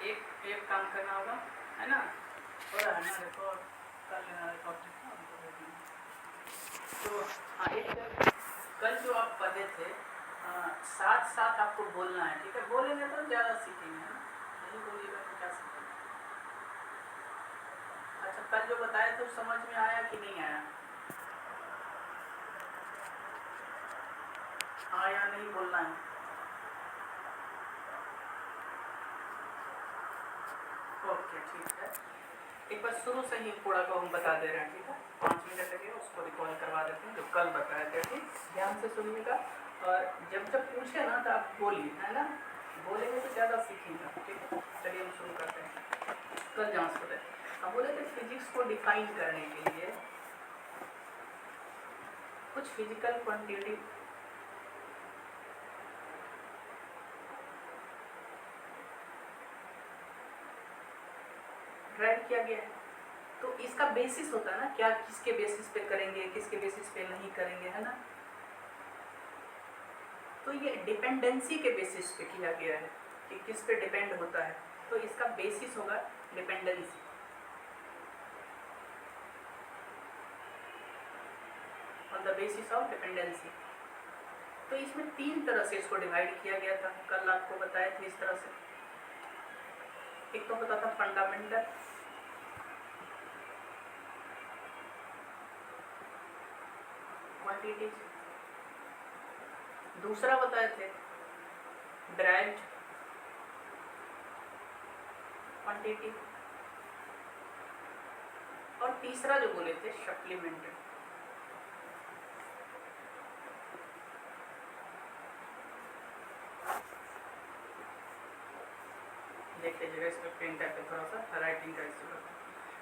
एक एक काम करना होगा, है ना, हो रहा है ना, रिकॉर्ड कर लेना, रिकॉर्ड तो हाँ। एक कल जो आप पढ़े थे साथ साथ आपको बोलना है, ठीक है, बोलेंगे तो ज़्यादा सीखेंगे, है ना, नहीं बोलिएगा तो क्या सीखेंगे। अच्छा, कल जो बताया तो समझ में आया कि नहीं आया? हाँ या नहीं बोलना है। ओके ठीक है, एक बार शुरू से ही पूरा को हम बता दे रहे हैं, ठीक है, 5 मिनट लगेगा, उसको रिकॉल करवा देते हैं जो कल बताया था, ठीक, ध्यान से सुनिएगा। और जब जब पूछे ना तो आप बोलिए, है ना, बोलेंगे तो ज़्यादा सीखेंगे, ठीक है। चलिए हम शुरू करते हैं। कल जहाँ से हम बोले थे फिजिक्स को डिफाइन करने के लिए कुछ फिजिकल क्वांटिटी ड्राइव किया गया है। तो इसका बेसिस होता है ना, क्या किसके बेसिस पे करेंगे, किसके बेसिस पे नहीं करेंगे, है ना। तो ये डिपेंडेंसी के बेसिस पे किया गया है कि किस पे डिपेंड होता है, तो इसका बेसिस होगा dependency, on the basis of dependency. तो इसमें 3 तरह से इसको डिवाइड किया गया था, कल आपको बताया था इस तरह से। एक तो होता था फंडामेंटल, क्वांटिटीज, दूसरा बताए थे ड्राइव्ड क्वांटिटी, और तीसरा जो बोले थे सप्लीमेंट्री। देख लीजिएगा, इस पर पेन टाइप पे थोड़ा सा राइटिंग का इशू।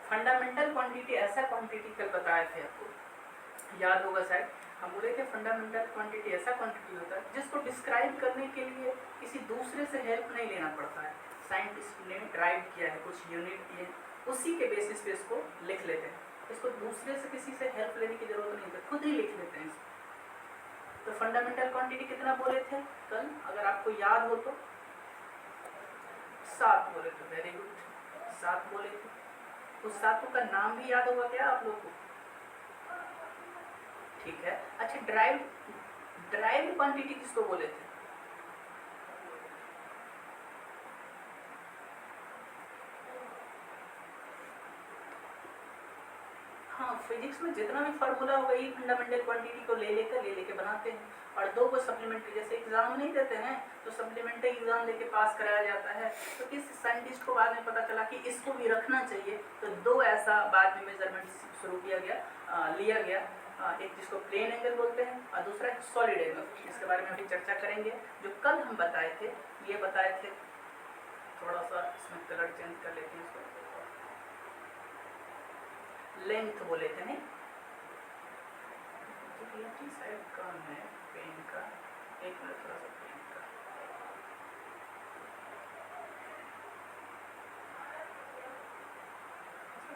फंडामेंटल क्वांटिटी ऐसा क्वांटिटी कल बताए थे, आपको याद होगा शायद। हम बोले थे फंडामेंटल क्वांटिटी ऐसा क्वांटिटी होता है जिसको डिस्क्राइब करने के लिए किसी दूसरे से हेल्प नहीं लेना पड़ता है। साइंटिस्ट ने ड्राइव किया है कुछ यूनिट, ये उसी के बेसिस पे इसको लिख लेते हैं, इसको दूसरे से किसी से हेल्प लेने की जरूरत नहीं है, खुद ही लिख लेते हैं इसको। तो फंडामेंटल क्वांटिटी कितना बोले थे कल, अगर आपको याद हो तो 7 बोले थे। वेरी गुड, 7 बोले थे। उस 7 का नाम भी याद होगा क्या आप लोग को? ठीक है। अच्छा, ड्राइव क्वांटिटी किसको बोले थे? हाँ, फिजिक्स में जितना भी फार्मूला होगा ये फंडामेंटल क्वांटिटी को ले लेके बनाते हैं, और 2 को सप्लीमेंट्री, जैसे एग्जाम नहीं देते हैं तो सप्लीमेंट्री एग्जाम लेके पास कराया जाता है। तो किस साइंटिस्ट को बाद में पता चला कि इसको भी रखना चाहिए, तो 2 ऐसा बाद में मेजरमेंट शुरू किया गया, लिया गया। एक जिसको प्लेन एंगल बोलते हैं और दूसरा सॉलिड एंगल, इसके बारे में अभी चर्चा करेंगे। जो कल हम बताए थे, ये बताए थे, थोड़ा सा इसमें कलर चेंज कर लेते हैं इसको, लेंथ बोले थे, नहीं शायद कम है पेन का, एक मिनट, थोड़ा सा पेन का,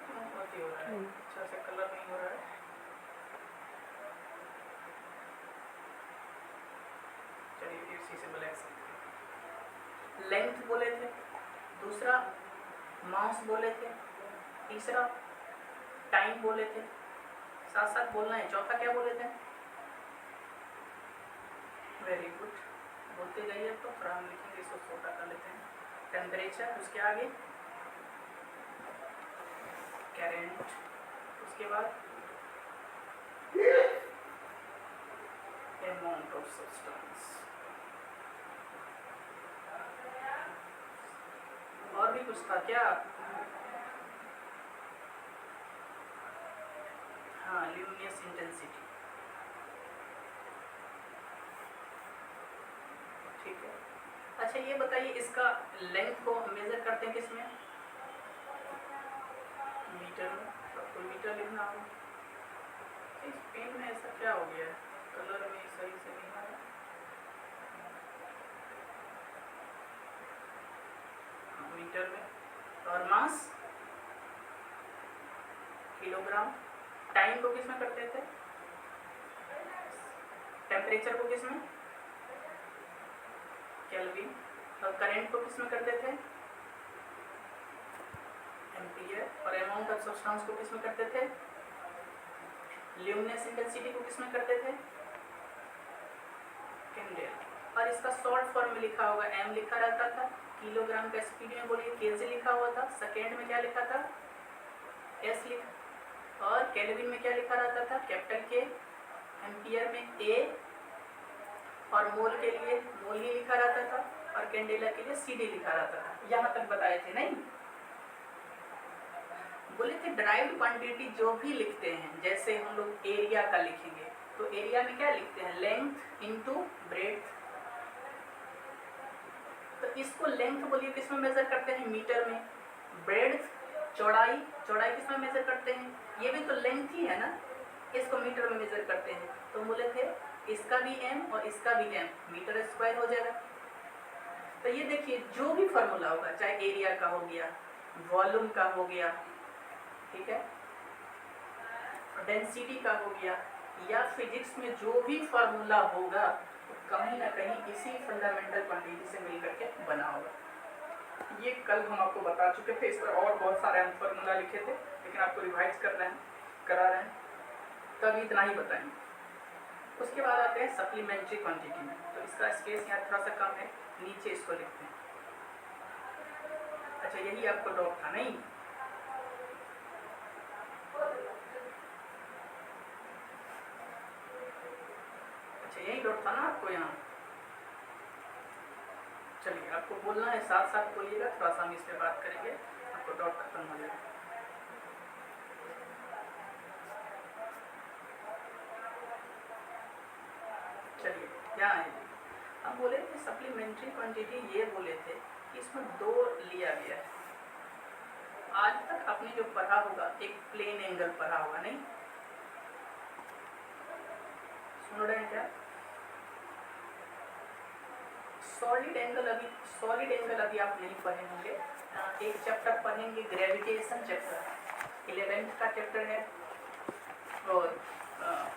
क्यों अति हो रहा है, अच्छा से कलर नहीं हो रहा है। चलिए इसी से ब्लैक से लेंथ बोले थे, दूसरा मास बोले थे, तीसरा टाइम बोले थे। साथ साथ बोलना है, चौथा क्या बोले थे? वेरी गुड, बोलते जाइए। तो थोड़ा हम लिखेंगे, इसको छोटा कर लेते हैं। टेम्परेचर, उसके आगे करंट, उसके बाद अमाउंट ऑफ सब्सटेंस, और भी कुछ था क्या? हाँ, ल्यूमिनस इंटेंसिटी, ठीक है। अच्छा, ये बताइए इसका लेंथ को मेजर करते हैं किसमें? मीटर में। तो आपको मीटर लिखना होगा। इस पेन में ऐसा क्या हो गया है, कलर में सही से नहीं आ रहा। मीटर में। और मास किलोग्राम। टाइम को किसमें करते थे? टेम्परेचर को किसमें? केल्विन। और करंट को किसमें करते थे? एम्पियर। और अमाउंट ऑफ सब्सटेंस को किसमें करते थे? ल्यूमिनेस इंटेंसिटी को किसमें करते थे? कैंडेला। और इसका शॉर्ट फॉर्म में लिखा होगा, एम लिखा रहता था, किलोग्राम का स्पीड में बोलिए केजी लिखा हुआ था, सेकेंड में क्या लिखा था? एस लिखा, और केल्विन में क्या लिखा रहता था? कैपिटल के, एम्पियर में ए, और मोल के लिए मोल ही लिखा रहता था, और कैंडेला के लिए सीडी लिखा रहता था। यहाँ तक बताए थे नहीं? बोले थे ड्राइव्ड क्वांटिटी जो भी लिखते हैं, जैसे हम लोग एरिया का लिखेंगे तो एरिया में क्या लिखते हैं? Length into breadth. तो इसको लेंथ बोलिए किसमें मेजर करते हैं? मीटर में। ब्रेड्थ चौड़ाई, चौड़ाई किसमें मेजर करते हैं? ये भी तो लेंथ ही है ना, इसको मीटर में मेजर करते हैं। तो बोले थे इसका भी एम और इसका भी एम, मीटर स्क्वायर हो जाएगा। तो ये देखिए जो भी फॉर्मूला होगा, चाहे एरिया का हो गया, वॉल्यूम का हो गया, ठीक है, डेंसिटी का हो गया, या फिजिक्स में जो भी फार्मूला होगा कहीं ना कहीं इसी फंडामेंटल क्वांटिटी से मिल करके बना होगा। ये कल हम आपको बता चुके थे, इस पर और बहुत सारे हम फार्मूला लिखे थे, लेकिन आपको रिवाइज करा रहे हैं, तब इतना ही बताएंगे। उसके बाद आते हैं सप्लीमेंट्री क्वांटिटी में। तो इसका स्पेस यहाँ थोड़ा सा कम है, नीचे इसको लिखते हैं। अच्छा, यही आपको डाउट था नहीं? यही डाउट था ना आपको यहाँ? चलिए, आपको बोलना है, साथ साथ बोलिएगा, थोड़ा सा हम इस पे बात करेंगे, आपको डाउट खत्म हो जाएगा। चलिए, यहाँ है, हम बोले थे सप्लीमेंट्री क्वांटिटी, ये बोले थे कि इसमें दो लिया गया है। आज तक आपने जो पढ़ा होगा, एक प्लेन एंगल पढ़ा होगा नहीं? सुन रहे हैं क्या? सॉलिड एंगल अभी आप नहीं पढ़े होंगे। एक चैप्टर पढ़ेंगे, ग्रेविटेशन चैप्टर, 11th का चैप्टर है। और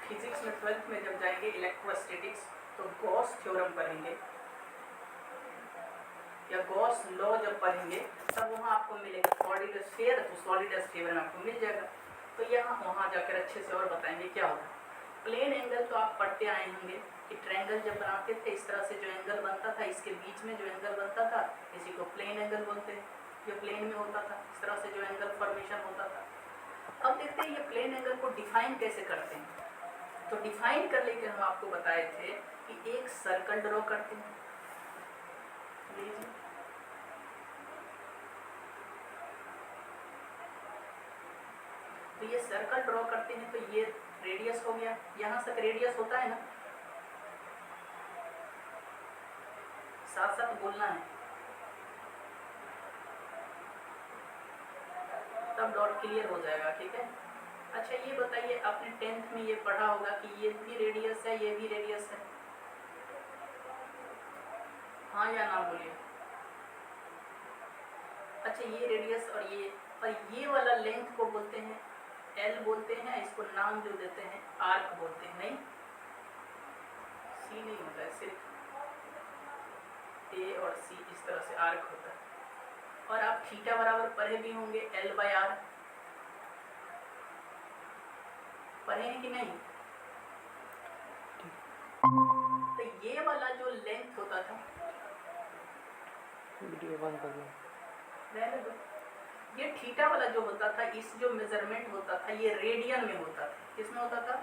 फिजिक्स में 12th में जब जाएंगे इलेक्ट्रोस्टैटिक्स, तो गॉस थ्योरम पढ़ेंगे, या गॉस लॉ जब पढ़ेंगे तब वहाँ आपको मिलेगा सॉलिड स्फीयर, तो सॉलिड स्फीयर में आपको मिल जाएगा। तो यहाँ वहाँ जाकर अच्छे से और बताएंगे क्या होगा। प्लेन एंगल तो आप पढ़ते आए होंगे कि ट्रायंगल जब बनाते थे, इस तरह से जो एंगल बनता था, इसके बीच में जो एंगल बनता था, इसी को प्लेन एंगल बोलते हैं, जो प्लेन में होता था, इस तरह से जो एंगल फॉर्मेशन होता था। अब देखते हैं ये प्लेन एंगल को डिफाइन कैसे करते हैं। तो डिफाइन करने के हम आपको बताए थे कि एक सर्कल ड्रॉ करते हैं, तो ये सर्कल ड्रॉ करते हैं, तो ये रेडियस हो गया, यहाँ तक रेडियस होता है ना, साथ साथ बोलना है, तब डॉट क्लियर हो जाएगा, ठीक है। अच्छा, ये बताइए, आपने 10th में ये पढ़ा होगा कि ये भी रेडियस है, ये भी रेडियस है, हाँ या ना बोलिए। अच्छा, ये रेडियस और ये वाला लेंथ को बोलते हैं एल बोलते हैं, इसको नाम जो देते हैं आर्क बोलते हैं, नहीं सी नहीं होता है, सिर्फ ए और सी, इस तरह से आर्क होता है। और आप थीटा बराबर पढ़े भी होंगे L/R, पढ़े हैं कि नहीं? तो ये वाला जो लेंथ होता था, वीडियो बंद कर दो, ये थीटा वाला जो होता था, इस जो मेजरमेंट होता था, ये रेडियन में होता था। किसमें होता था?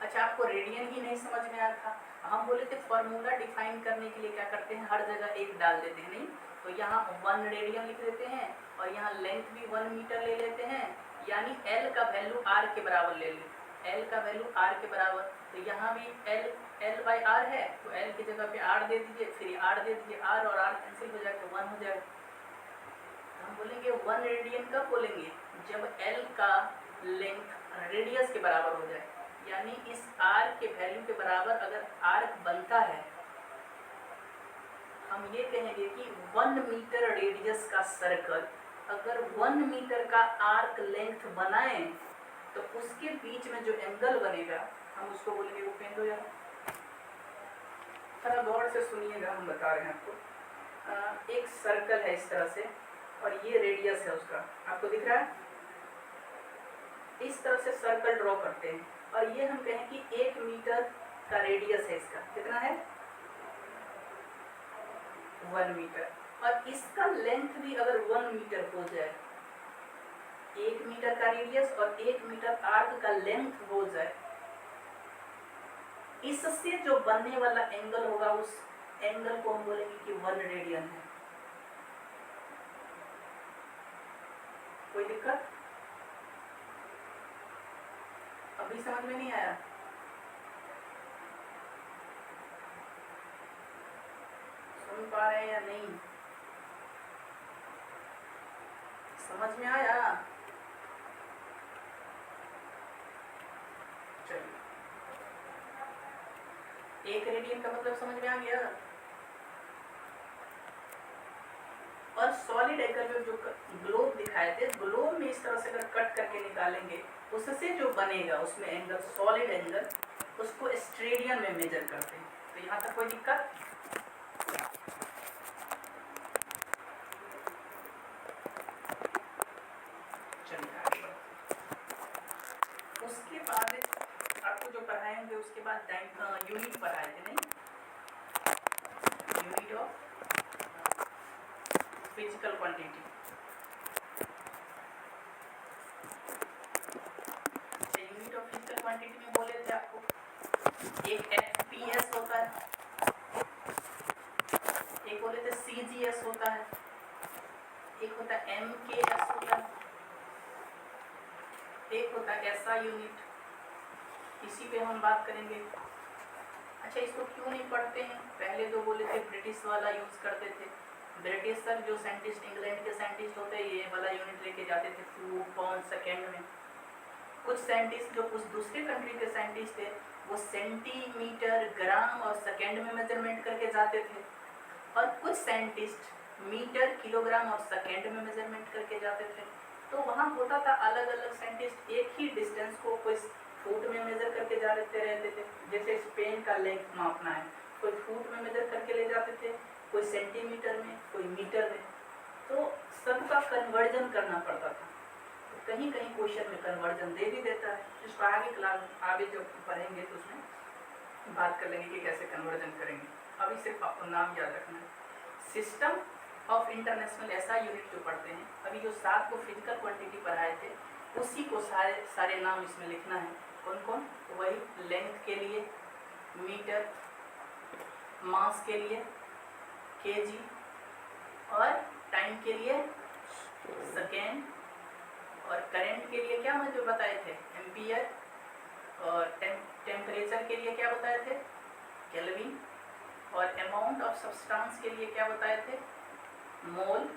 अच्छा, आपको रेडियन ही नहीं समझ में आया था। हम बोले थे फॉर्मूला डिफाइन करने के लिए क्या करते हैं, हर जगह एक डाल देते हैं, नहीं तो यहाँ 1 रेडियन लिख देते हैं, और यहाँ लेंथ भी 1 मीटर ले लेते हैं, यानी L का वैल्यू R के बराबर ले लेते हैं, L का वैल्यू R के बराबर। तो यहाँ भी L/R है, तो L की जगह पे R दे दीजिए, फिर R दे दीजिए, R और R कैंसिल हो जाकर 1 हो जाएगा। हम बोलेंगे 1 रेडियन कब बोलेंगे, जब L का लेंथ रेडियस के बराबर हो जाए, यानी इस R के वैल्यू के बराबर अगर आर्क बनता है, हम ये कहेंगे कि 1 मीटर रेडियस का सर्कल अगर 1 मीटर का आर्क लेंथ बनाए, तो उसके बीच में जो एंगल बनेगा हम उसको बोलेंगे वो पेंडुलम। थोड़ा गौर से सुनिएगा, हम बता रहे हैं आपको। एक सर्कल है इस तरह से, और ये रेडियस है उसका, आपको दिख रहा है। इस तरह से सर्कल ड्रॉ करते हैं और ये हम कहें कि 1 मीटर का रेडियस है इसका, कितना है 1 मीटर। और इसका लेंथ भी अगर 1 मीटर हो जाए, 1 मीटर का रेडियस और 1 मीटर आर्क का लेंथ हो जाए, इससे जो बनने वाला एंगल होगा उस एंगल को हम बोलेंगे कि 1 रेडियन है। कोई दिक्कत अभी समझ में नहीं आया? सुन पा रहे हैं या नहीं? समझ में आया? चलिए, 1 रेडियन का मतलब समझ में आ गया। और सॉलिड एंगल में जो ग्लोब दिखाए थे, ग्लोब में इस तरह से अगर कट करके निकालेंगे, उससे जो बनेगा उसमें एंगल, सॉलिड एंगल, उसको स्टेडियन में मेजर करते हैं। तो यहाँ तक कोई दिक्कत? चलिए आगे बढ़ते। उसके बाद आपको जो पढ़ाएंगे उसके बाद यूनिट पढ़ाए थे, नहीं? Unit of physical quantity. Unit of physical quantity में बोले थे आपको एक FPS होता है, एक बोले थे CGS होता है, एक होता है MKS होता है, एक होता है SI यूनिट। इसी पे हम बात करेंगे। अच्छा, इसको क्यों नहीं पढ़ते हैं? पहले जो बोले थे ब्रिटिश वाला यूज करते थे। ब्रिटिशर जो साइंटिस्ट, इंग्लैंड के साइंटिस्ट होते हैं, ये वाला यूनिट लेके जाते थे फूट, पाउंड, सेकेंड में। कुछ साइंटिस्ट जो कुछ दूसरे कंट्री के साइंटिस्ट थे, वो सेंटीमीटर, ग्राम और सेकेंड में मेजरमेंट करके जाते थे। और कुछ साइंटिस्ट मीटर, किलोग्राम और सेकेंड में मेजरमेंट करके जाते थे। तो वहाँ होता था अलग अलग साइंटिस्ट एक ही डिस्टेंस को कोई फुट में मेजर करके जा रहते थे। जैसे स्पेन का लेंथ मापना है, कोई फुट में मेजर करके ले जाते थे, कोई सेंटीमीटर में, कोई मीटर में। तो सबका कन्वर्जन करना पड़ता था। तो कहीं कहीं क्वेश्चन में कन्वर्जन दे भी देता है। इसको आगे क्लास आगे जब पढ़ेंगे तो उसमें बात कर लेंगे कि कैसे कन्वर्जन करेंगे। अभी सिर्फ आपको नाम याद रखना है। सिस्टम ऑफ इंटरनेशनल ऐसा यूनिट जो पढ़ते हैं, अभी जो 7 को फिजिकल क्वांटिटी पढ़ाए थे, उसी को सारे नाम इसमें लिखना है। कौन कौन? तो वही लेंथ के लिए मीटर, मास के लिए केजी, और टाइम के लिए सेकेंड, और करंट के लिए क्या मुझे बताए थे? एम्पियर, और टेम्परेचर के लिए क्या बताए थे? केल्विन, और अमाउंट ऑफ सब्सटेंस के लिए क्या बताए थे? मोल,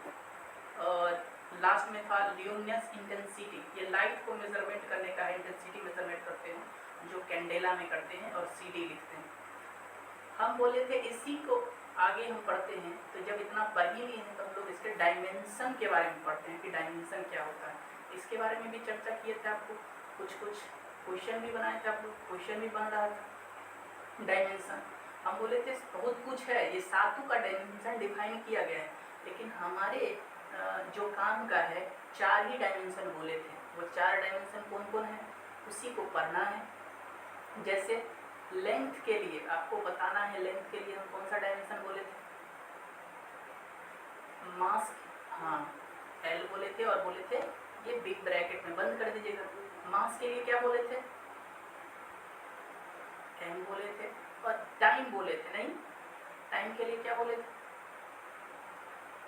और लास्ट में था ल्यूमिनस इंटेंसिटी। ये लाइट को मेजरमेंट करने का इंटेंसिटी मेजरमेंट करते हैं, जो कैंडेला में करते हैं, और CD लिखते हैं। हम बोले थे इसी को आगे हम पढ़ते हैं, तो जब इतना पढ़ ही नहीं है तो हम लोग इसके डायमेंशन के बारे में पढ़ते हैं कि डायमेंशन क्या होता है। इसके बारे में भी चर्चा किए थे आपको, कुछ क्वेश्चन भी बनाए थे आप लोग, क्वेश्चन भी बन रहा था। डायमेंशन हम बोले थे बहुत कुछ है, ये 7 का डायमेंशन डिफाइन किया गया है, लेकिन हमारे जो काम का है 4 ही डायमेंशन बोले थे। वो 4 डायमेंशन कौन कौन है उसी को पढ़ना है। जैसे लेंथ के लिए आपको बताना है, लेंथ के लिए हम कौन सा डायमेंशन बोले थे? मास, हाँ L बोले थे, और बोले थे ये बिग ब्रैकेट में बंद कर दीजिएगा। मास के लिए क्या बोले थे? M बोले थे, और टाइम बोले थे, नहीं टाइम के लिए क्या बोले थे?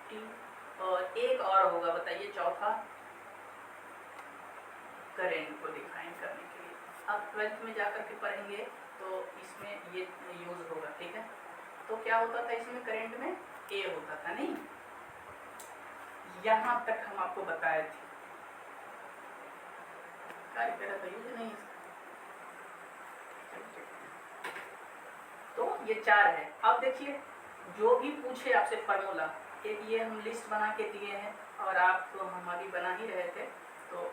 T, और एक और होगा, बताइए चौथा, करंट को डिफाइन करने के लिए। अब 12th में जाकर के पढ़ेंगे तो इसमें ये यूज होगा, ठीक है। तो क्या होता था इसमें? करंट में A होता था, नहीं? यहाँ तक हम आपको बताए थे। यूज नहीं, तो ये 4 है। अब देखिए जो भी पूछे आपसे फार्मूला, एक ये हम लिस्ट बना के दिए हैं, और आप तो हम अभी बना ही रहे थे, तो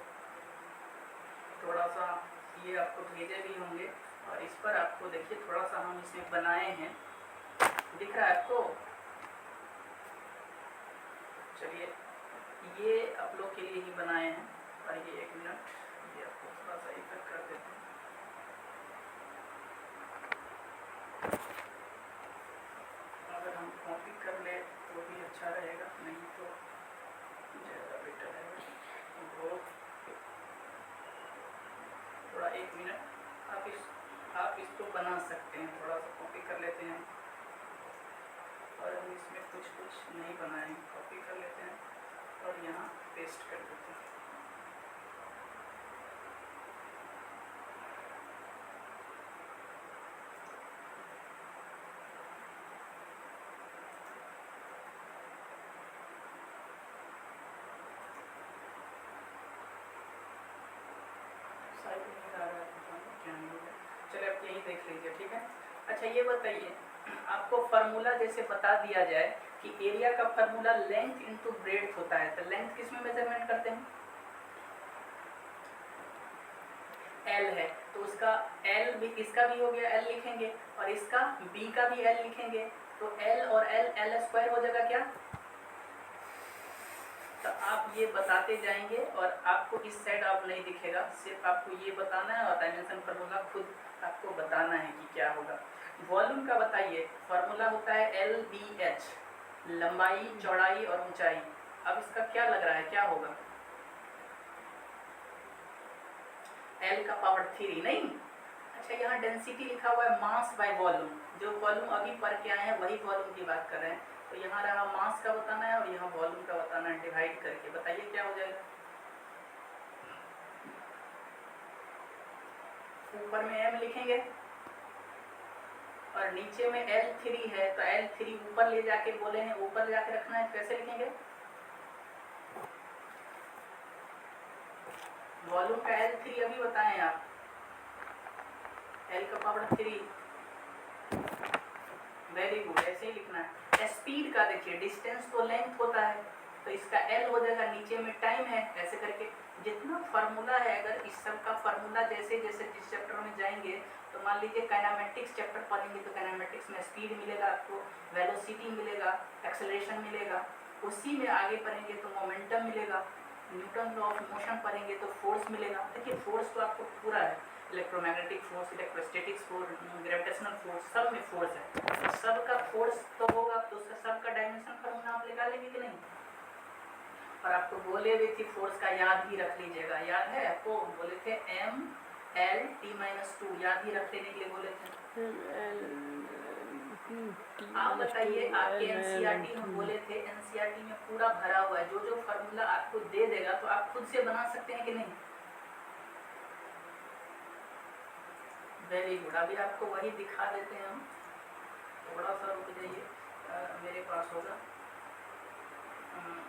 थोड़ा सा ये आपको भेजे भी होंगे, और इस पर आपको देखिए थोड़ा सा हम इसमें बनाए हैं, दिख रहा है आपको? चलिए ये आप लोग के लिए ही बनाए हैं। और ये 1 मिनट, ये आपको थोड़ा सा इफेक्ट कर देते हैं। अगर हम कॉपी कर ले तो भी अच्छा रहेगा, नहीं तो ज़्यादा बेटर रहेगा। तो थोड़ा 1 मिनट आप इसको बना सकते हैं, थोड़ा सा कॉपी कर लेते हैं। और हम इसमें कुछ नहीं बनाए, कॉपी कर लेते हैं और यहाँ पेस्ट कर देते हैं। चलिए आप यही देख लीजिए, ठीक है। अच्छा ये बताइए, आपको फार्मूला जैसे बता दिया जाए कि एरिया का फार्मूला लेंथ इनटू ब्रेड्थ होता है, तो लेंथ किस में मेजरमेंट करते हैं? एल है तो उसका एल भी, इसका भी हो गया एल लिखेंगे, और इसका बी का भी एल लिखेंगे, तो एल और एल एल स्क्वायर हो जाएगा क्या? तो आप ये बताते जाएंगे और आपको इस साइड आप नहीं दिखेगा, सिर्फ आपको ये बताना है और डायमेंशन फार्मूला खुद आपको बताना है कि क्या होगा। वॉल्यूम का बताइए, फार्मूला होता है एल बी एच, लंबाई चौड़ाई और ऊंचाई। अब इसका क्या लग रहा है, क्या होगा? एल का पावर 3 नहीं। अच्छा यहाँ डेंसिटी लिखा हुआ है मास बाय वॉल्यूम, जो वॉल्यूम अभी पढ़ के आए हैं वही वॉल्यूम की बात कर रहे हैं। तो यहाँ रहा मास का बताना है और यहाँ वॉल्यूम का बताना है, डिवाइड करके बताइए क्या हो जाएगा। ऊपर में m लिखेंगे और नीचे में L3 है, तो L3 ऊपर ले जाके बोले हैं, ऊपर जाके रखना है, कैसे लिखेंगे? वॉल्यूम का L3 अभी बताएं आप, L का पावर 3। वेरी गुड, ऐसे ही लिखना है। स्पीड का देखिए, डिस्टेंस तो लेंथ होता है, तो इसका L हो जाएगा, नीचे में टाइम है, ऐसे करके जितना फार्मूला है, अगर इस सब का फार्मूला जैसे जैसे जिस चैप्टर में जाएंगे, तो मान लीजिए काइनेमेटिक्स चैप्टर पढ़ेंगे तो काइनेमेटिक्स में स्पीड मिलेगा आपको, वेलोसिटी मिलेगा, एक्सेलरेशन मिलेगा। उसी में आगे पढ़ेंगे तो मोमेंटम मिलेगा, न्यूटन लॉ ऑफ मोशन पढ़ेंगे तो फोर्स मिलेगा। देखिए फोर्स तो आपको पूरा है, electromagnetic force, electrostatics force, gravitational force, सब में फोर्स है। तो सबका फोर्स तो होगा, तो उसका सबका डायमेंशन फार्मूला आप निकालेंगे कि नहीं? और आपको बोले भी थी फोर्स का याद भी रख लीजिएगा, याद है आपको? बोले थे m l t-2, याद ही रख लेने के लिए बोले थे। आप बताइए, आपके एनसीईआरटी में बोले थे, एनसीईआरटी में पूरा भरा हुआ है, जो जो फार्मूला आपको दे देगा तो आप खुद से बना सकते हैं कि नहीं? वेरी गुड, अभी आपको वही दिखा देते हैं हम, थोड़ा सा रुक जाइए, मेरे पास होगा,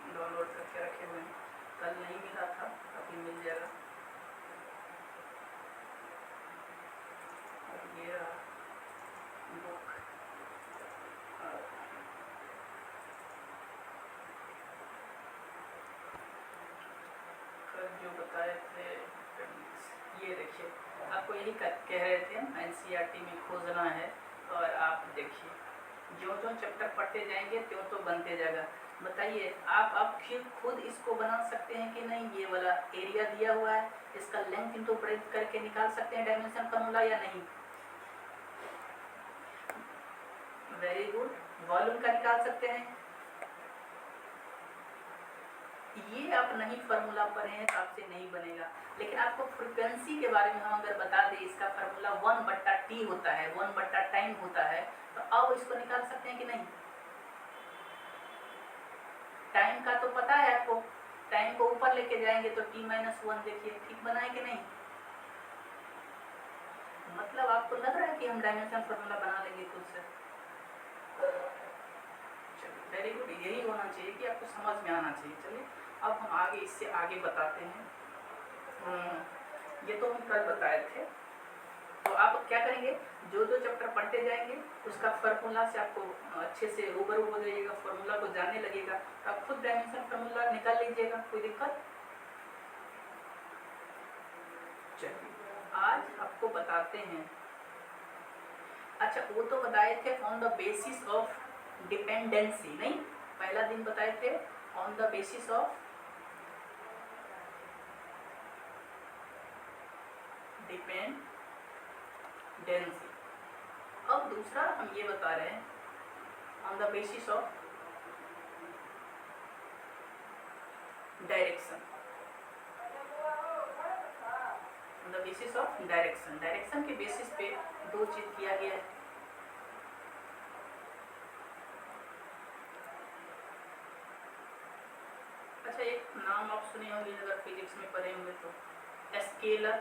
डाउनलोड करके रखे हुए हैं, कल नहीं मिला था, अभी मिल जाएगा। और ये रहा बुक, कल जो बताए थे, ये देखिए आपको यही कह रहे थे, एनसीईआरटी में खोजना है। और आप देखिए जो जो चैप्टर पढ़ते जाएंगे त्यों तो बनते जाएगा। बताइए आप खुद इसको बना सकते हैं कि नहीं? ये वाला एरिया दिया हुआ है, इसका लेंथ इनटू ब्रेड्थ करके निकाल सकते हैं डायमेंशन फार्मूला या नहीं? वेरी गुड, वॉल्यूम का निकाल सकते हैं। ये आप नहीं फार्मूला पढ़े हैं तो आपसे नहीं बनेगा, लेकिन आपको फ्रीक्वेंसी के बारे में हम अगर बता दें, इसका फार्मूला 1/t होता है, 1/टाइम टाइम होता है, तो अब इसको निकाल सकते हैं कि नहीं? टाइम का तो पता है आपको, टाइम को ऊपर लेके जाएंगे तो t-1, देखिए ठीक बनाए कि नहीं? मतलब आपको लग रहा है कि हम डायमेंशन फार्मूला बना लेंगे खुद से? वेरी गुड, यही होना चाहिए कि आपको समझ में आना चाहिए। चलिए अब हम आगे इससे आगे बताते हैं। ये तो हम कल बताए थे, तो आप क्या करेंगे, जो जो चैप्टर पढ़ते जाएंगे उसका फार्मूला से आपको अच्छे से रूबरू हो जाइएगा, फार्मूला को जानने लगेगा, तो आप खुद डायमेंशन फार्मूला निकाल लीजिएगा, कोई दिक्कत? चलिए आज आपको बताते हैं। अच्छा वो तो बताए थे on the basis of dependency, नहीं? पहला दिन बताए थे on the basis of dependency. अब दूसरा हम ये बता रहे हैं on the basis of direction, on the basis of direction. Direction के बेसिस पे दो चीज किया गया है। अच्छा, एक नाम आप सुने होंगे अगर फिजिक्स में पढ़े होंगे तो, स्केलर,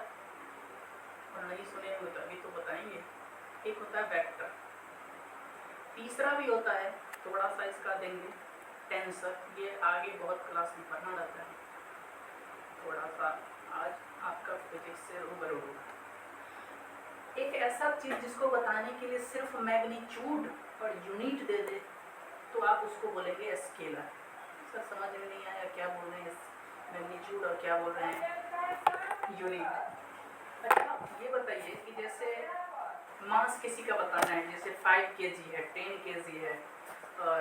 और नहीं सुने होंगे तो अभी तो बताएंगे। एक होता है वेक्टर, तीसरा भी होता है, थोड़ा सा इसका देंगे, टेंसर। ये आगे बहुत क्लास में पढ़ना रहता है, थोड़ा सा आज आपका फिजिक्स से रूबरू होगा। एक ऐसा चीज जिसको बताने के लिए सिर्फ मैग्नीट्यूड और यूनिट दे दे तो आप उसको बोलेंगे स्केलर। सर समझ में नहीं आया क्या बोल रहे हैं, मैग्नीट्यूड और क्या बोल रहे हैं, यूनिट। अच्छा, ये बताइए कि जैसे मास किसी का बताना है, जैसे 5 kg है, 10 kg है, और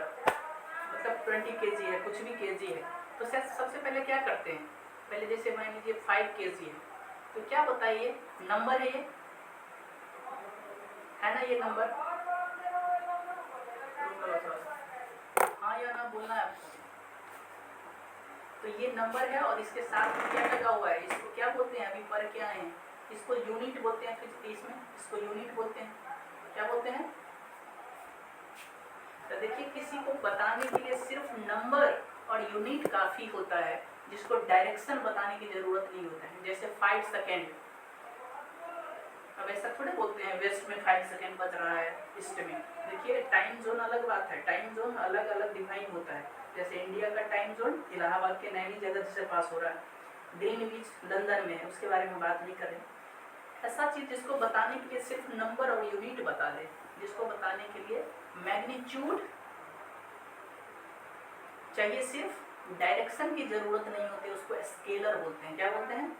मतलब 20 kg है, कुछ भी kg है, तो सबसे पहले क्या करते हैं, पहले जैसे मान लीजिए 5 kg है, तो क्या बताइए, नंबर है ये, है ना ये नंबर, हाँ या ना बोलना है आपको। तो ये नंबर है और इसके साथ क्या लगा हुआ है, इसको क्या बोलते हैं, अभी पर क्या है, इसको यूनिट बोलते हैं। फिर इसमें इसको यूनिट बोलते हैं, क्या बोलते हैं। तो देखिए, किसी को बताने के लिए सिर्फ नंबर और यूनिट काफी होता है, जिसको डायरेक्शन बताने की जरूरत नहीं होता है। जैसे 5 सेकेंड, अब ऐसा थोड़े बोलते हैं वेस्ट में 5 सेकेंड बज रहा है, ईस्ट में। देखिए, टाइम जोन अलग बात है, टाइम जोन अलग अलग डिफाइन होता है। जैसे इंडिया का टाइम जोन इलाहाबाद के नैनी जगह से पास हो रहा है, ग्रीनविच लंदन में है, उसके बारे में बात नहीं करें। ऐसा चीज जिसको बताने के लिए सिर्फ नंबर और यूनिट बता दे, जिसको बताने के लिए मैग्नीट्यूड चाहिए, सिर्फ डायरेक्शन की जरूरत नहीं होती, उसको स्केलर बोलते हैं। क्या बोलते हैं,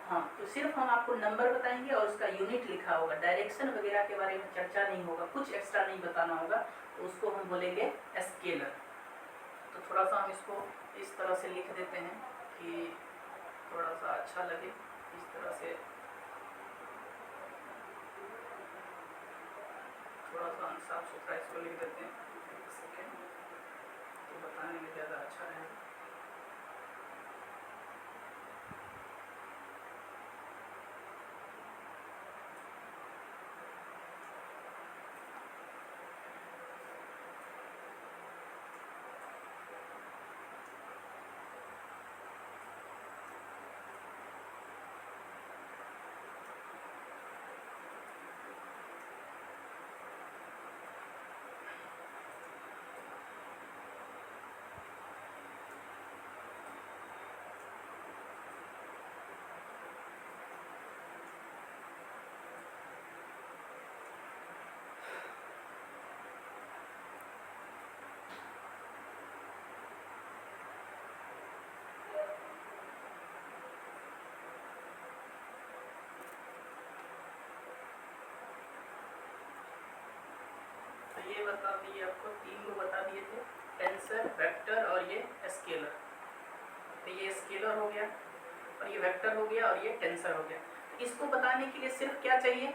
हाँ। तो सिर्फ हम आपको नंबर बताएंगे और उसका यूनिट लिखा होगा, डायरेक्शन वगैरह के बारे में चर्चा नहीं होगा, कुछ एक्स्ट्रा नहीं बताना होगा, तो उसको हम बोलेंगे स्केलर। तो थोड़ा सा हम इसको इस तरह से लिख देते हैं कि थोड़ा सा अच्छा लगे, इस तरह से थोड़ा सा हम साफ सुथरा इसको लिख देते हैं, तो बताने में ज़्यादा अच्छा रहेगा। ये बता दिए आपको, 3 को बता दिए थे, टेंसर, वेक्टर और ये स्केलर। तो ये स्केलर हो गया और ये वेक्टर हो गया और ये टेंसर हो गया। इसको बताने के लिए सिर्फ क्या चाहिए,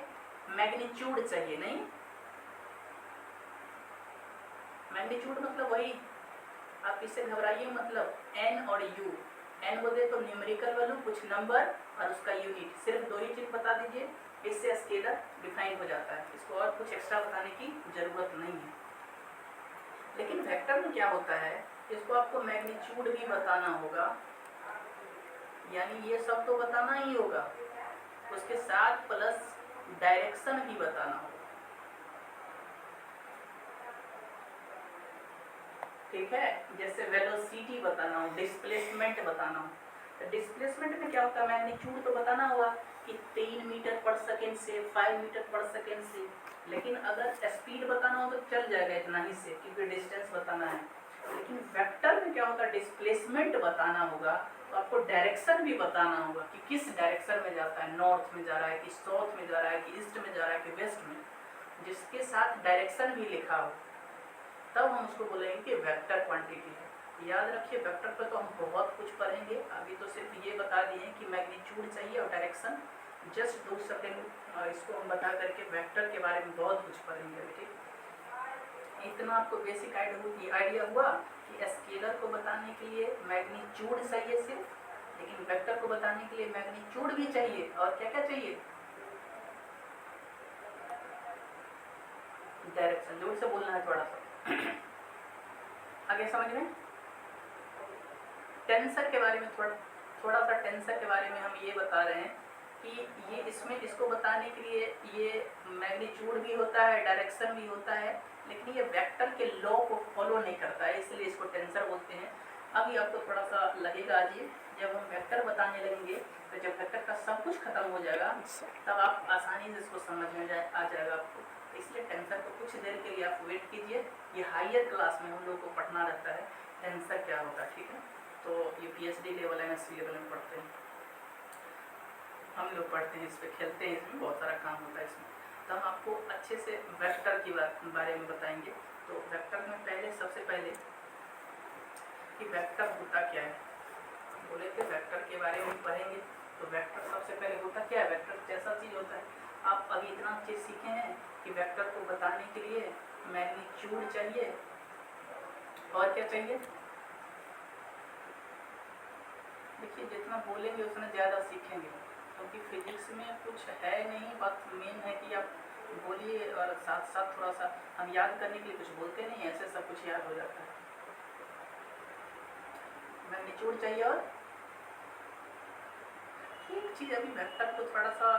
मैग्नीट्यूड चाहिए, नहीं मैग्नीट्यूड मतलब वही, आप इससे घबराइए, मतलब n और u, n बोले तो न्यूमेरिकल वैल्यू, कुछ नंबर और उसका यूनिट, सिर्फ 2 ही चीज बता दीजिए, इससे स्केलर डिफाइन हो जाता है। इसको और कुछ एक्स्ट्रा बताने की जरूरत नहीं है। लेकिन वेक्टर में क्या होता है, इसको आपको मैग्नीट्यूड भी बताना होगा, यानी ये सब तो बताना ही होगा, उसके साथ प्लस डायरेक्शन भी बताना होगा। ठीक है, जैसे वेलोसिटी बताना हो, डिस्प्लेसमेंट बताना हो, तो डिस्प्लेसमेंट में क्या होता है, मैग्नीट्यूड तो बताना होगा कि 3 मीटर पर सेकेंड से 5 मीटर पर सेकेंड से, लेकिन अगर स्पीड बताना हो तो चल जाएगा इतना ही से, क्योंकि डिस्टेंस बताना है। लेकिन वेक्टर में क्या होता है, डिस्प्लेसमेंट बताना होगा, तो आपको डायरेक्शन भी बताना होगा कि किस डायरेक्शन में जाता है, नॉर्थ में जा रहा है कि साउथ में जा रहा है कि ईस्ट में जा रहा है कि वेस्ट में, जिसके साथ डायरेक्शन भी लिखा हो, तब हम उसको बोलेंगे कि वेक्टर क्वांटिटी है। याद रखिए वेक्टर पर तो हम बहुत कुछ पढ़ेंगे, अभी तो सिर्फ ये बता दिए कि मैग्नीट्यूड चाहिए और डायरेक्शन। जस्ट 2 सेकेंड इसको हम बता करके वेक्टर के बारे में बहुत कुछ पढ़ेंगे बेटे। इतना आपको बेसिक आइडिया हुआ कि स्केलर को बताने के लिए मैग्नीट्यूड चाहिए सिर्फ, लेकिन वेक्टर को बताने के लिए मैग्नीट्यूड भी चाहिए और क्या क्या चाहिए, डायरेक्शन। जोर से बोलना है थोड़ा सा। आगे समझ में टेंसर के बारे में थोड़ा सा टेंसर के बारे में हम ये बता रहे हैं कि ये इसमें इसको बताने के लिए ये मैग्नीट्यूड भी होता है, डायरेक्शन भी होता है, लेकिन ये वेक्टर के लॉ को फॉलो नहीं करता है, इसलिए इसको टेंसर बोलते हैं। अभी आपको थोड़ा सा लगेगा अजीब, जब हम वेक्टर बताने लगेंगे तो जब वेक्टर का सब कुछ खत्म हो जाएगा तब आप आसानी से इसको समझ में आ जाएगा आपको। इसलिए टेंसर को कुछ देर के लिए आप वेट कीजिए, ये हायर क्लास में हम लोग को पढ़ना रहता है टेंसर क्या होता है, ठीक है। तो ये PhD लेवल MSc लेवल में पढ़ते हैं, हम लोग पढ़ते हैं, इस पर खेलते हैं, इसमें बहुत सारा काम होता है इसमें। तो हम आपको अच्छे से वेक्टर के बारे में बताएंगे। तो वेक्टर में पहले सबसे पहले कि वेक्टर होता क्या है, बोले थे वेक्टर के बारे में पढ़ेंगे। तो वेक्टर सबसे पहले होता क्या है, वेक्टर जैसा चीज़ होता है, आप अभी इतना चीज़ सीखे हैं कि वेक्टर को बताने के लिए मैग्नीट्यूड चाहिए और क्या चाहिए। देखिए जितना बोलेंगे उतना ज़्यादा सीखेंगे, क्योंकि फिजिक्स में कुछ है नहीं, बात मेन है कि आप बोलिए और साथ साथ थोड़ा सा हम याद करने के लिए कुछ बोलते नहीं, ऐसे सब कुछ याद हो जाता है। मैग्नीट्यूड चाहिए और एक चीज़ अभी वेक्टर को थोड़ा सा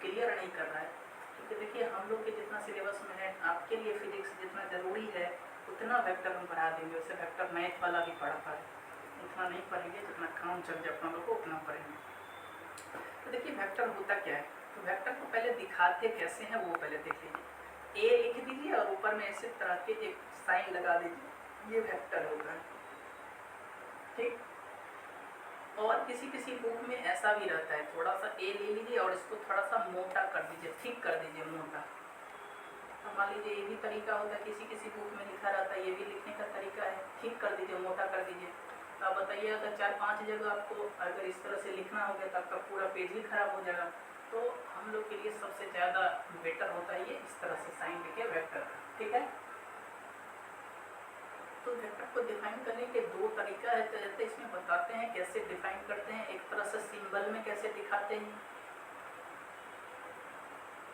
क्लियर नहीं कर रहा है, क्योंकि देखिए हम लोग के जितना सिलेबस में है, आपके लिए फिजिक्स जितना ज़रूरी है उतना वेक्टर हम पढ़ा देंगे, उससे वेक्टर मैथ वाला भी पढ़ता है, उतना नहीं पढ़ेंगे, जितना काम चल जाए अपना लोग को उतना पढ़ेंगे। तो देखिए वेक्टर होता क्या है, तो वेक्टर को पहले दिखाते कैसे हैं वो पहले देख लीजिए। ए लिख दीजिए और ऊपर में ऐसे तरह के एक साइन लगा दीजिए, ये वेक्टर होता है, ठीक। और किसी किसी बुक में ऐसा भी रहता है, थोड़ा सा ए ले लीजिए और इसको थोड़ा सा मोटा कर दीजिए, ठीक कर दीजिए मोटा। तो मान लीजिए ये भी तरीका होता है, किसी किसी बुक में लिखा रहता है, ये भी लिखने का तरीका है, ठीक कर दीजिए, मोटा कर दीजिए। तो आप बताइए अगर 4-5 जगह आपको अगर इस तरह से लिखना हो गया तो आपका पूरा पेज ही खराब हो जाएगा। तो हम लोग के लिए सबसे ज़्यादा बेटर होता है ये इस तरह से साइन लिखे वेक्टर, ठीक है। तो वेक्टर को डिफाइन करने के 2 तरीका है, तो इसमें बताते हैं कैसे डिफाइन करते हैं। एक तरह से सिंबल में कैसे दिखाते हैं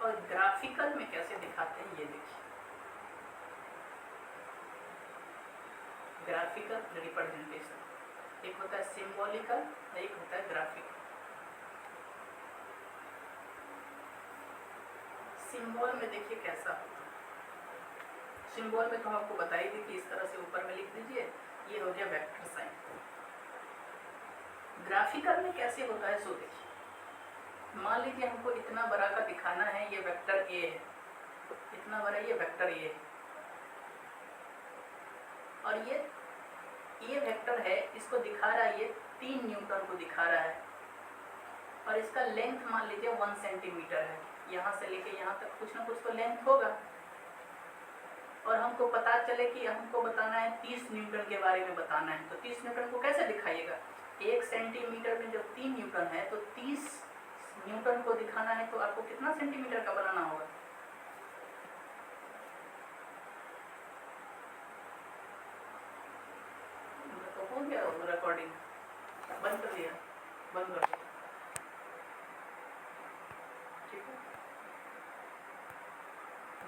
और ग्राफिकल में कैसे दिखाते हैं, ये देखिए। ग्राफिकल रिप्रेजेंटेशन एक होता है सिंबॉलिकल, एक होता है ग्राफिकल। सिंबल में देखिए कैसा होता है, सिंबल में तो आपको बताई थी कि इस तरह से ऊपर में लिख दीजिए, ये हो गया वेक्टर साइन। ग्राफिकल में कैसे होता है सो देखिए, मान लीजिए हमको इतना बड़ा का दिखाना है, ये वेक्टर ए है, इतना बड़ा ये वेक्टर ए है, और ये वेक्टर है, इसको दिखा रहा है, ये 3 न्यूटन को दिखा रहा है, और इसका लेंथ मान लीजिए 1 सेंटीमीटर है, यहाँ से लेके यहाँ तक कुछ ना कुछ तो लेंथ होगा। और हमको पता चले कि हमको बताना है 30 न्यूटन के बारे में बताना है, तो 30 न्यूटन को कैसे दिखाइएगा, 1 सेंटीमीटर में जब 3 न्यूटन है तो 30 न्यूटन को दिखाना है, तो आपको कितना सेंटीमीटर का बनाना होगा। तो हो गया रिकॉर्डिंग, बंद कर दिया, बंद कर दिया।